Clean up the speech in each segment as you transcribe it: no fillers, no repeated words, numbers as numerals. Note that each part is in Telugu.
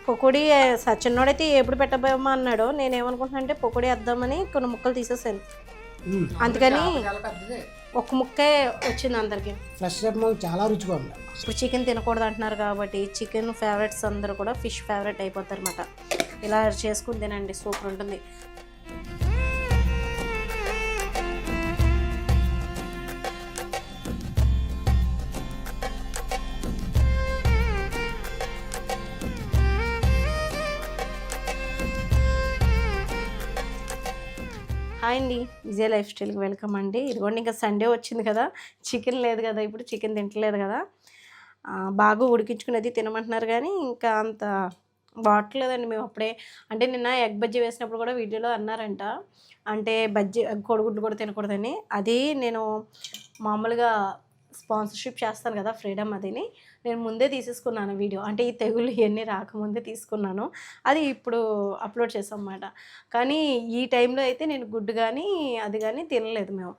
పకోడీ సచిన్నోడైతే ఎప్పుడు పెట్టబోమా అన్నాడు. నేనేమనుకుంటున్నా అంటే పకోడీ వేద్దామని కొన్ని ముక్కలు తీసేసాను. అందుకని ఒక్క ముక్కే వచ్చింది అందరికి. ఫ్రెష్ చేప చాలా రుచిగా ఉంది. ఇప్పుడు చికెన్ తినకూడదు అంటున్నారు కాబట్టి చికెన్ ఫేవరెట్స్ అందరూ కూడా ఫిష్ ఫేవరెట్ అయిపోతారు అనమాట. ఇలా చేసుకుని తినండి, సూపర్ ఉంటుంది. హాయ్ అండి, విజయ లైఫ్ స్టైల్కి వెల్కమ్ అండి. ఇదిగోండి ఇంకా సండే వచ్చింది కదా, చికెన్ లేదు కదా, ఇప్పుడు చికెన్ తింటలేదు కదా, బాగా ఉడికించుకునేది తినమంటున్నారు కానీ ఇంకా అంత బాగట్లేదండి. మేము అప్పుడే అంటే నిన్న ఎగ్ బజ్జీ వేసినప్పుడు కూడా వీడియోలో అన్నారంట, అంటే బజ్జీ కోడిగుడ్లు కూడా తినకూడదని. అది నేను మామూలుగా స్పాన్సర్షిప్ చేస్తాను కదా ఫ్రీడమ్, అదిని నేను ముందే తీసేసుకున్నాను వీడియో, అంటే ఈ తెగులు ఇవన్నీ రాకముందే తీసుకున్నాను. అది ఇప్పుడు అప్లోడ్ చేసాం అన్నమాట. కానీ ఈ టైంలో అయితే నేను గుడ్డు కానీ అది కానీ తినలేదు మేము.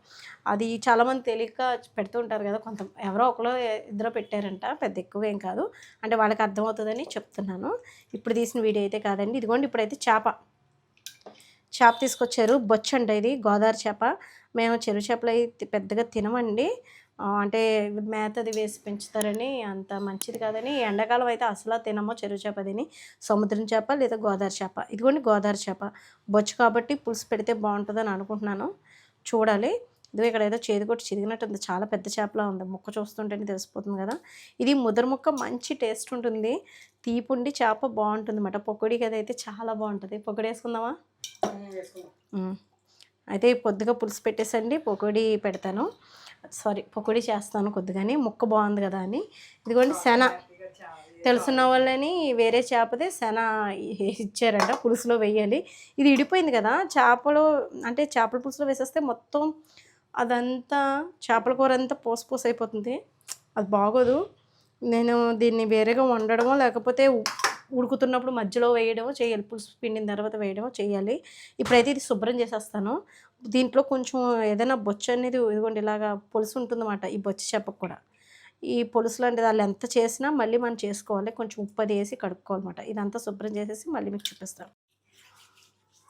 అది చాలామంది తెలియక పెడుతూ ఉంటారు కదా, కొంత ఎవరో ఒకరు ఇద్దరు పెట్టారంట, పెద్ద ఎక్కువ ఏం కాదు, అంటే వాళ్ళకి అర్థమవుతుందని చెప్తున్నాను. ఇప్పుడు తీసిన వీడియో అయితే కాదండి. ఇదిగోండి ఇప్పుడైతే చేప తీసుకొచ్చారు. బొచ్చు అంట, ఇది గోదావరి చేప. మేము చెరువు చేపలు అయితే పెద్దగా తినమండి, అంటే మేతది వేసి పెంచుతారని, అంత మంచిది కాదని. ఎండాకాలం అయితే అసలు తినమో చెరువు చేప తిని, సముద్రం చేప లేదా గోదావరి చేప. ఇదిగోండి గోదావరి చేప బొచ్చు కాబట్టి పులుసు పెడితే బాగుంటుందని అనుకుంటున్నాను, చూడాలి. ఇదిగో ఇక్కడ ఏదో చేదు కొట్టి చిరిగినట్టు ఉంది, చాలా పెద్ద చేపలా ఉంది, ముక్క చూస్తుంటేనే తెలిసిపోతుంది కదా. ఇది ముద్ర ముక్క, మంచి టేస్ట్ ఉంటుంది, తీపుండి చేప బాగుంటుంది అన్నమాట. పకోడీకి అది అయితే చాలా బాగుంటుంది. పకోడీ వేసుకుందామా? అయితే పొద్దుగా పులుసు పెట్టేసండి, పకోడీ పెడతాను, సారీ పకోడీ చేస్తాను కొద్దిగాని, ముక్క బాగుంది కదా అని. ఇదిగోండి శన తెలుసున్న వాళ్ళని వేరే చేపదే శన ఇచ్చారంట, పులుసులో వేయాలి. ఇది ఇడిపోయింది కదా చేపలు, అంటే చేపల పులుసులో వేసేస్తే మొత్తం అదంతా చేపల కూర అంతా పోసు అయిపోతుంది, అది బాగోదు. నేను దీన్ని వేరేగా వండడమో లేకపోతే ఉడుకుతున్నప్పుడు మధ్యలో వేయడమో చేయాలి, పులుసు పిండిన తర్వాత వేయడమో చేయాలి. ఇప్పుడైతే ఇది శుభ్రం చేసేస్తాను. దీంట్లో కొంచెం ఏదైనా బొచ్చు అనేది, ఇదిగోండి ఇలాగా పులుసు ఉంటుందన్నమాట ఈ బొచ్చు చేపకు కూడా. ఈ పులుసు లాంటిది వాళ్ళు ఎంత చేసినా మళ్ళీ మనం చేసుకోవాలి, కొంచెం ఉప్పు అది వేసి కడుక్కోవాలన్నమాట. ఇదంతా శుభ్రం చేసేసి మళ్ళీ మీకు చూపిస్తాను.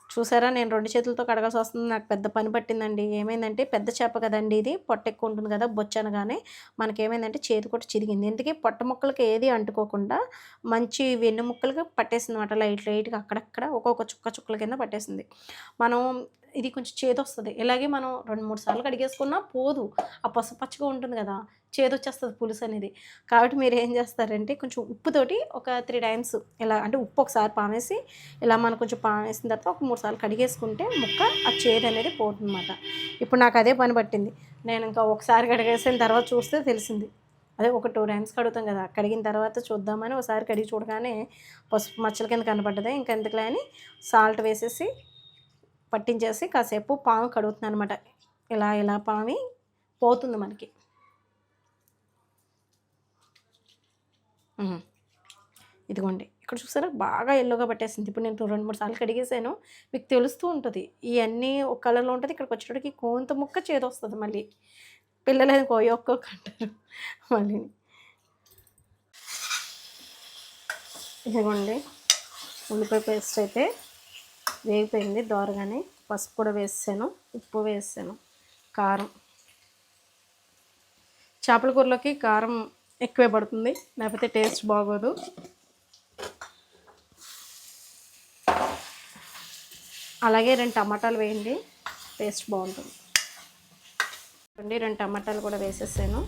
చూసారా, నేను 2 చేతులతో కడగాల్సి వస్తుంది, నాకు పెద్ద పని పట్టిందండి. ఏమైందంటే పెద్ద చేప కదండి, ఇది పొట్ట ఎక్కువ ఉంటుంది కదా, బొచ్చు అనగానే మనకేమైందంటే చేతి కొట్టి చిరిగింది. ఎందుకే పొట్ట ముక్కలకి ఏది అంటుకోకుండా మంచి వెన్ను ముక్కలకి పట్టేసింది అనమాట, లైట్గా అక్కడక్కడ ఒక్కొక్క చుక్కల కింద పట్టేసింది. మనం ఇది కొంచెం చేదు వస్తుంది, ఇలాగే మనం 2-3 సార్లు కడిగేసుకున్నా పోదు, ఆ పసుపచ్చగా ఉంటుంది కదా, చేదు వచ్చేస్తుంది పులుసు అనేది. కాబట్టి మీరు ఏం చేస్తారంటే కొంచెం ఉప్పుతోటి ఒక 3 టైమ్స్ ఇలా, అంటే ఉప్పు ఒకసారి పామేసి ఇలా మనం కొంచెం పామేసిన తర్వాత ఒక 3 సార్లు కడిగేసుకుంటే ముక్క ఆ చేదు అనేది పోతుందన్నమాట. ఇప్పుడు నాకు అదే పని పట్టింది. నేను ఇంకా ఒకసారి కడిగేసిన తర్వాత చూస్తే తెలిసింది, అదే ఒక 2 టైమ్స్ కడుగుతాం కదా, కడిగిన తర్వాత చూద్దామని ఒకసారి కడిగి చూడగానే పసుపు మచ్చల కింద కనపడ్డది. ఇంకా ఎందుకులే అని సాల్ట్ వేసేసి పట్టించేసి కాసేపు పాము కడుగుతున్నాను అనమాట. ఇలా పామి పోతుంది మనకి. ఇదిగోండి ఇక్కడ చూసారా, బాగా ఎల్లోగా పట్టేసింది. ఇప్పుడు నేను 2-3 సార్లు కడిగేసాను, మీకు తెలుస్తూ ఉంటుంది. ఇవన్నీ ఒక కలర్లో ఉంటుంది, ఇక్కడికి వచ్చేటప్పటికి కోంత ముక్క చేదు వస్తుంది. మళ్ళీ పిల్లలు కోయొక్కోక అంటారు మళ్ళీ. ఇదిగోండి ఉల్లిపాయ పేస్ట్ అయితే వేగిపోయింది దోరగానే. పసుపు కూడా వేసాను, ఉప్పు వేసాను, కారం. చేపల కూరలోకి కారం ఎక్కువే పడుతుంది, లేకపోతే టేస్ట్ బాగోదు. అలాగే 2 టమాటాలు వేయండి, టేస్ట్ బాగుంటుంది. 2 టమాటాలు కూడా వేసేసాను.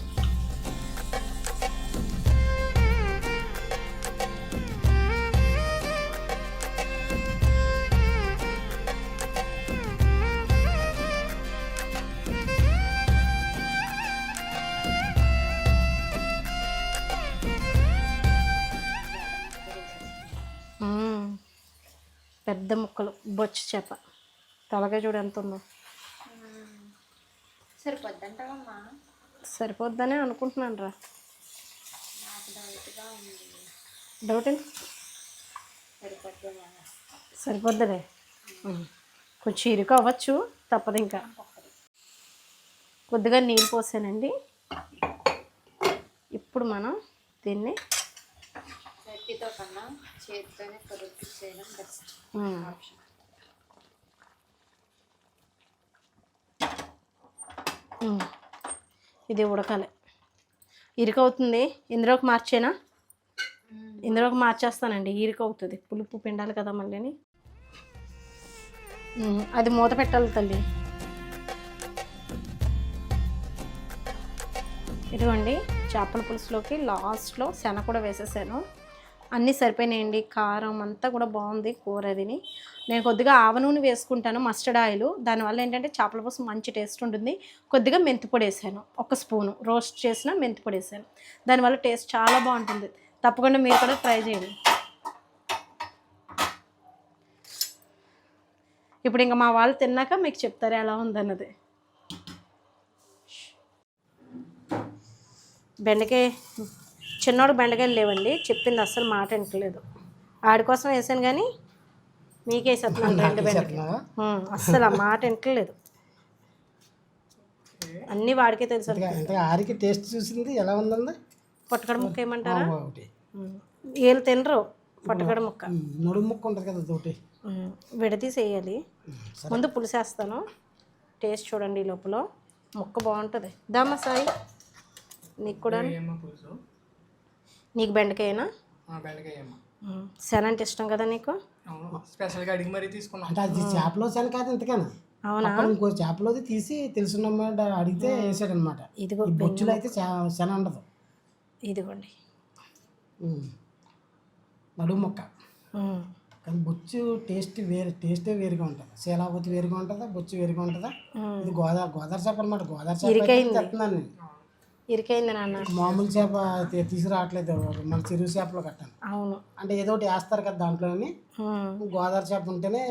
పెద్ద ముక్కలు బొచ్చు చేప, తలగా చూడు ఎంత ఉందో. సరిపోద్దనే అనుకుంటున్నాను రా. డౌట్ ఏంటి? సరిపోద్దలే, కొంచెం ఇరుకు అవ్వచ్చు, తప్పదు. ఇంకా కొద్దిగా నీళ్ళు పోసానండి. ఇప్పుడు మనం దీన్ని రోటితో కన్నా చేతితోనే రొట్టి చేయడం బెస్ట్ ఆప్షన్. ఇది ఉడకాలి, ఇరుకవుతుంది. ఇందులోకి మార్చేనా? ఇందులోకి మార్చేస్తానండి, ఇరుకవుతుంది. పులుపు పిండాలి కదా మళ్ళీ. అది మూత పెట్టాలి తల్లి. ఇదిగోండి చేపల పులుసులోకి లాస్ట్లో శన కూడా వేసేసాను. అన్నీ సరిపోయినాయండి. కారం అంతా కూడా బాగుంది కూర. అదిని నేను కొద్దిగా ఆవ నూనె వేసుకుంటాను, మస్టర్డ్ ఆయిల్. దానివల్ల ఏంటంటే చేపల పులుసు మంచి టేస్ట్ ఉంటుంది. కొద్దిగా మెంతిపొడి వేసాను, 1 స్పూను రోస్ట్ చేసిన మెంతిపొడి వేసాను. దానివల్ల టేస్ట్ చాలా బాగుంటుంది. తప్పకుండా మీరు కూడా ట్రై చేయండి. ఇప్పుడు ఇంకా మా వాళ్ళు తిన్నాక మీకు చెప్తారు ఎలా ఉందన్నది. బెండకాయ చిన్నోడు బెండకాయలు లేవండి, చెప్పింది అస్సలు మాట వింటలేదు. ఆడి కోసం వేసాను కానీ మీకేసేస్తున్నాను 2 బెండకాయ. అస్సలు ఆ మాట వింటలేదు. అన్నీ వాడికే తెలుసు. ఆరికి టేస్ట్ చూసింది ఎలా ఉందండి? పొట్టకడ ముక్క ఏమంటారా? వీళ్ళు తినరు పొట్టకడ ముక్క. నడుము ముక్క ఉంటుంది కదా తోటి, విడతీసి వేయాలి. ముందు పులిసేస్తాను, టేస్ట్ చూడండి. ఈ లోపల ముక్క బాగుంటుంది. దామా సాయి, నీకు కూడా. నీకు బెండకాయనా? శన అంటే ఇష్టం కదా నీకు? స్పెషల్గా అడిగి మరీ తీసుకున్నాం. అంటే అది చేపలో శన కాదు ఇంతకన్నా. అవునా? ఇంకో చేపలోది తీసి తెలుసున్నమాట అడిగితే వేసాడు అనమాట. ఇదిగో బొచ్చులో అయితే శన ఉండదు. ఇదిగోండి నడుము ముక్క. కానీ బొచ్చు టేస్టే వేరుగా ఉంటుంది. శీలావతి వేరుగా ఉంటుందా, బొచ్చు వేరుగా ఉంటుందా. ఇది గోదావరి చేప అనమాట. గోదావరి చేప తెస్తున్నాను నేను. ఇరికైంది నాన్న. మామూలు చేప తీసుకురావట్లేదు, మన చెరువు చేపలో కట్టాను. అవును, అంటే ఏదో ఒకటి వేస్తారు కదా దాంట్లోని. గోదావరి చేప ఉంటేనే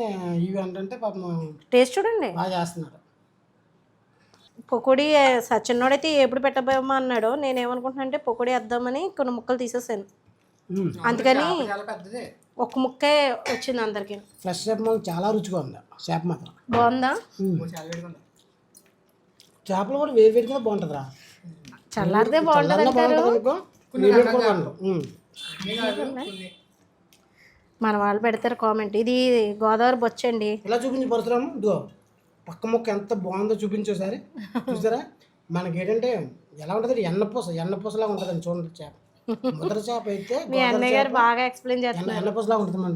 ఇవి ఏంటంటే పాపం టేస్ట్ చూడండి బాగా చేస్తున్నాడు. పకోడీ సచిన్నోడైతే ఎప్పుడు పెట్టబోమా అన్నాడు. నేనేమనుకుంటున్నా అంటే పకోడీ వేద్దామని కొన్ని ముక్కలు తీసేసాను. అందుకని ఒక ముక్కే వచ్చింది అందరికి. ఫ్రెష్ చేప మాత్రం చాలా రుచిగా ఉంది. చేప మాత్రం బాగుందా? చేపలు కూడా వేడిగా బాగుంటుందిరా. చల్లారితే బాగుంటుంది అంటారు. మన వాళ్ళు పెడతారు కామెంట్. ఇది గోదావరి బొచ్చండి. ఇలా చూపించి పరశురాము, ఇదిగో పక్క మొక్క ఎంత బాగుందో చూపించోసారి. చూసారా? మనకి ఏంటంటే ఎలా ఉంటుంది, ఎన్నపూసలాగా ఉంటుందండి. చూడండి చేప, ముద్ర చేప అయితే మీ అన్నయ్య గారు బాగా ఎక్స్ప్లెయిన్ చేస్తున్నారు. ఎన్నపూసలాగా ఉంటుంది మన.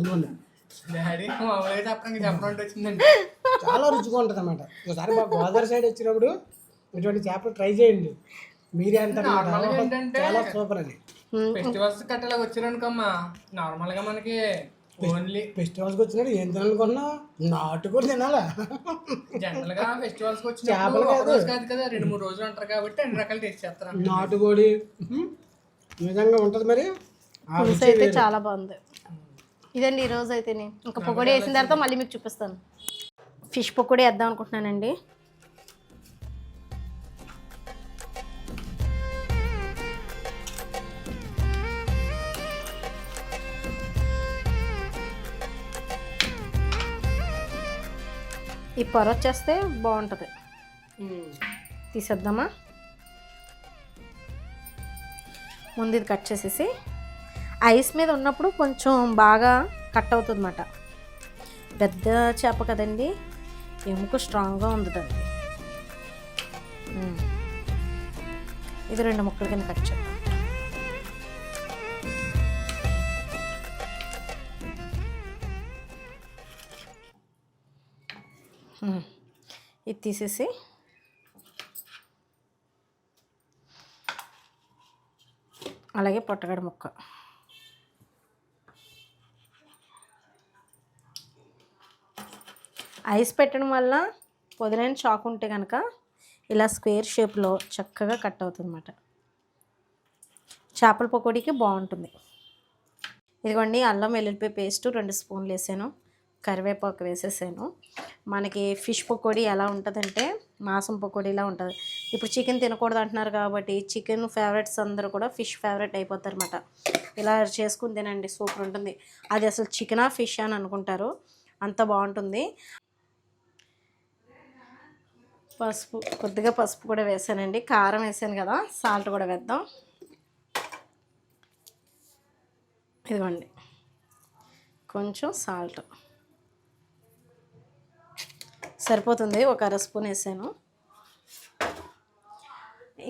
చాలా రుచిగా ఉంటుంది అన్నమాట. ఒకసారి మా గోదావరి సైడ్ వచ్చినప్పుడు ఇటువంటి చేపలు ట్రై చేయండి. మీరే అంటారు చాలా సూపర్ అని. ఫెస్టివల్స్ కట్టలా వచ్చారనుకమ్మా, నార్మల్ గా మనకి ఓన్లీ ఫెస్టివల్స్కి వచ్చినప్పుడు ఏం తినాలనుకున్నా నాటు కూడా తినాలా. జనరల్ గా ఫెస్టివల్స్ కి వచ్చినప్పుడు ఒక రోజు కాదు కదా, 2-3 రోజులు అంటారు కాబట్టి అన్ని రకాలు టేస్ట్ చేస్తారు. నాటుకోడి నిజంగా ఉంటుంది. మరి పులుసు అయితే చాలా బాగుంది. ఇదండి ఈరోజు అయితే. ఇంకా పకోడీ వేసిన తర్వాత మళ్ళీ మీకు చూపిస్తాను. ఫిష్ పకోడీ వేద్దాం అనుకుంటున్నానండి. ఈ పొర వచ్చేస్తే బాగుంటుంది. తీసేద్దామా? ముందు ఇది కట్ చేసేసి, ఐస్ మీద ఉన్నప్పుడు కొంచెం బాగా కట్ అవుతుంది అన్నమాట. పెద్ద చేప కదండి, ఎముక స్ట్రాంగ్గా ఉంది దాన్ని. ఇది 2 ముక్కల కింద కట్ చేద్దాం. ఇది తీసేసి అలాగే పొట్టగడ ముక్క. ఐస్ పెట్టడం వల్ల పొదనైన చాకు ఉంటే కనుక ఇలా స్క్వేర్ షేప్లో చక్కగా కట్ అవుతుంది అన్నమాట. చేపల పకోడీకి బాగుంటుంది. ఇదిగోండి అల్లం వెల్లుల్లిపాయ పేస్ట్ 2 స్పూన్లు వేసాను, కరివేపాకు వేసేసాను. మనకి ఫిష్ పకోడీ ఎలా ఉంటుందంటే మాంసం పకోడీలా ఉంటుంది. ఇప్పుడు చికెన్ తినకూడదు అంటున్నారు కాబట్టి చికెన్ ఫేవరెట్స్ అందరూ కూడా ఫిష్ ఫేవరెట్ అయిపోతారు అన్నమాట. ఇలా చేసుకుని తినండి, సూపర్ ఉంటుంది. అది అసలు చికెనా ఫిష్ అని అనుకుంటారు, అంత బాగుంటుంది. కొద్దిగా పసుపు కూడా వేసానండి. కారం వేసాను కదా, సాల్ట్ కూడా వేద్దాం. ఇదిగోండి కొంచెం సాల్ట్ సరిపోతుంది, ఒక అర స్పూన్ వేసాను.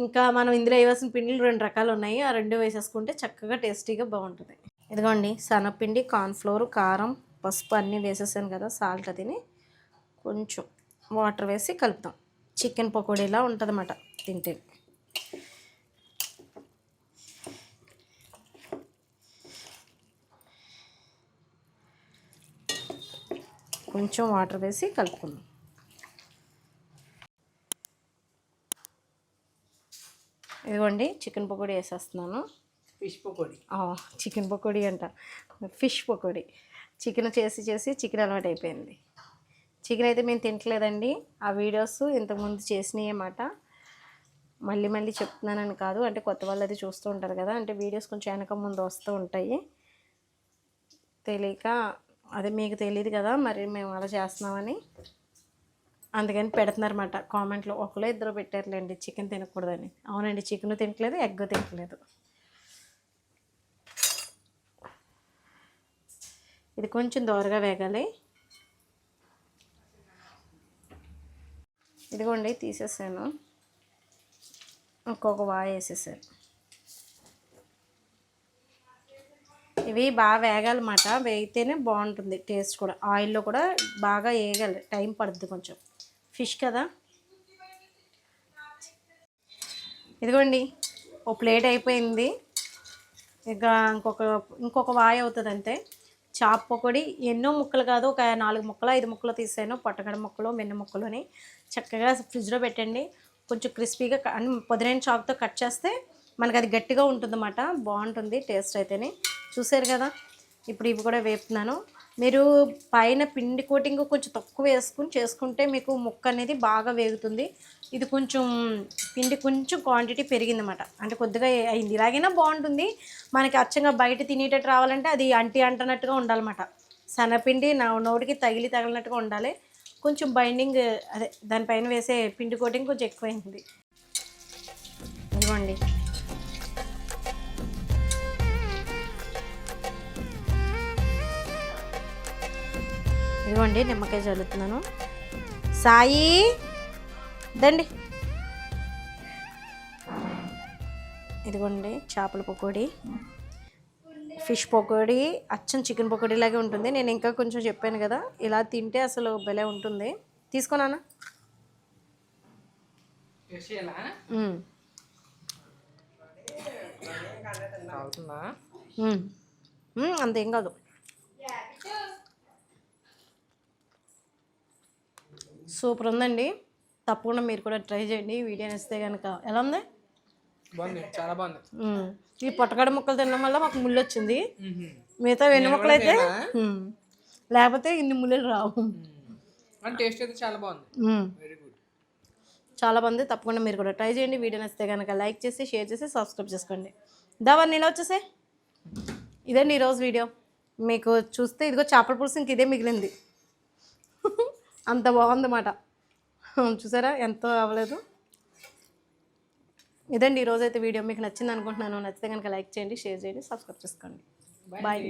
ఇంకా మనం ఇందులో వేయాల్సిన పిండిలు 2 రకాలు ఉన్నాయి, ఆ 2 వేసేసుకుంటే చక్కగా టేస్టీగా బాగుంటుంది. ఇదిగోండి శనగపిండి, కార్న్ఫ్లోర్, కారం, పసుపు అన్నీ వేసేసాను కదా, సాల్ట్ అదిని కొంచెం వాటర్ వేసి కలుపుతాం. చికెన్ పకోడీలా ఉంటుంది అన్నమాట తింటే. కొంచెం వాటర్ వేసి కలుపుకుందాం. ఇదిగోండి చికెన్ పకోడీ వేసేస్తున్నాను. ఫిష్ పకోడీ. చికెన్ పకోడీ అంట, ఫిష్ పకోడీ. చికెన్ చేసి చికెన్ అలవాటు అయిపోయింది. చికెన్ అయితే మేము తింటలేదండి, ఆ వీడియోస్ ఇంతకుముందు చేసినాయి అన్నమాట. మళ్ళీ చెప్తున్నానని కాదు, అంటే కొత్త వాళ్ళు అది చూస్తూ ఉంటారు కదా, అంటే వీడియోస్ కొంచెం వెనక ముందు వస్తూ ఉంటాయి. తెలియక అదే మీకు తెలియదు కదా, మరి మేము అలా చేస్తున్నామని అందుకని పెడుతున్నారన్నమాట. కామెంట్లో 1-2 పెట్టారులేండి చికెన్ తినకూడదని. అవునండి, చికెన్ తినట్లేదు, ఎగ్ తినట్లేదు. ఇది కొంచెం దోరగా వేగాలి. ఇదిగోండి తీసేసాను, ఇంకొక వాయి వేసేసాను. ఇవి బాగా వేగాలన్నమాట, వేగితేనే బాగుంటుంది టేస్ట్ కూడా. ఆయిల్లో కూడా బాగా వేగాలి, టైం పడుతుంది కొంచెం, ఫిష్ కదా. ఇదిగోండి ఓ ప్లేట్ అయిపోయింది, ఇక ఇంకొక వాయి అవుతుంది అంతే. చాప్ పకోడీ ఎన్నో ముక్కలు కాదు, ఒక 4 ముక్కలు 5 ముక్కలు తీసాను, పొట్టగడ ముక్కలు మెన్న ముక్కలుని. చక్కగా ఫ్రిడ్జ్లో పెట్టండి, కొంచెం క్రిస్పీగా పొదనైన చాకుతో కట్ చేస్తే మనకు అది గట్టిగా ఉంటుందన్నమాట, బాగుంటుంది టేస్ట్ అయితేనే. చూసారు కదా, ఇప్పుడు ఇవి కూడా వేపుతున్నాను. మీరు పైన పిండి కోటింగ్ కొంచెం తక్కువ వేసుకుని చేసుకుంటే మీకు ముక్క అనేది బాగా వేగుతుంది. ఇది కొంచెం పిండి కొంచెం క్వాంటిటీ పెరిగిందన్నమాట, అంటే కొద్దిగా అయింది. ఇలాగైనా బాగుంటుంది, మనకి అచ్చంగా బయట తినేటట్టు రావాలంటే అది అంటనట్టుగా ఉండాలన్నమాట. శనగపిండి నోటికి తగిలినట్టుగా ఉండాలి. కొంచెం బైండింగ్ అదే దానిపైన వేసే పిండి కోటింగ్ కొంచెం ఎక్కువైంది. ఇదిగోండి ఇదిగోండి నిమ్మకాయ చల్లుతున్నాను. సాయి దండి. ఇదిగోండి చేపల పకోడీ, ఫిష్ పకోడీ అచ్చం చికెన్ పకోడీ లాగే ఉంటుంది. నేను ఇంకా కొంచెం చెప్పాను కదా, ఇలా తింటే అసలు భలే ఉంటుంది. తీసుకున్నానా అంతేం కాదు. సూపర్ ఉందండి, తప్పకుండా మీరు కూడా ట్రై చేయండి. వీడియో నచ్చితే కనుక. ఎలా ఉంది? బాగుంది, చాలా బాగుంది. ఈ పొట్టగడ ముక్కలు తినడం వల్ల మాకు ముళ్ళు వచ్చింది, మిగతా వెన్ను ముక్కలు అయితే లేకపోతే ఇన్ని ముళ్ళు రావు. టేస్ట్ అయితే చాలా బాగుంది, వెరీ గుడ్, చాలా బాగుంది. తప్పకుండా మీరు కూడా ట్రై చేయండి. వీడియో నచ్చితే కనుక లైక్ చేసి షేర్ చేసి సబ్స్క్రైబ్ చేసుకోండి. దావర్ నీళ్ళు వచ్చేసే. ఇదండి ఈరోజు వీడియో. మీకు చూస్తే ఇదిగో చేపల పులుసు ఇంక ఇదే మిగిలింది, అంత బాగుందన్నమాట. చూసారా ఎంతో అవ్వలేదు. ఇదండి ఈరోజైతే వీడియో. మీకు నచ్చింది అనుకుంటున్నాను. నచ్చితే కనుక లైక్ చేయండి, షేర్ చేయండి, సబ్స్క్రైబ్ చేసుకోండి. బాయ్.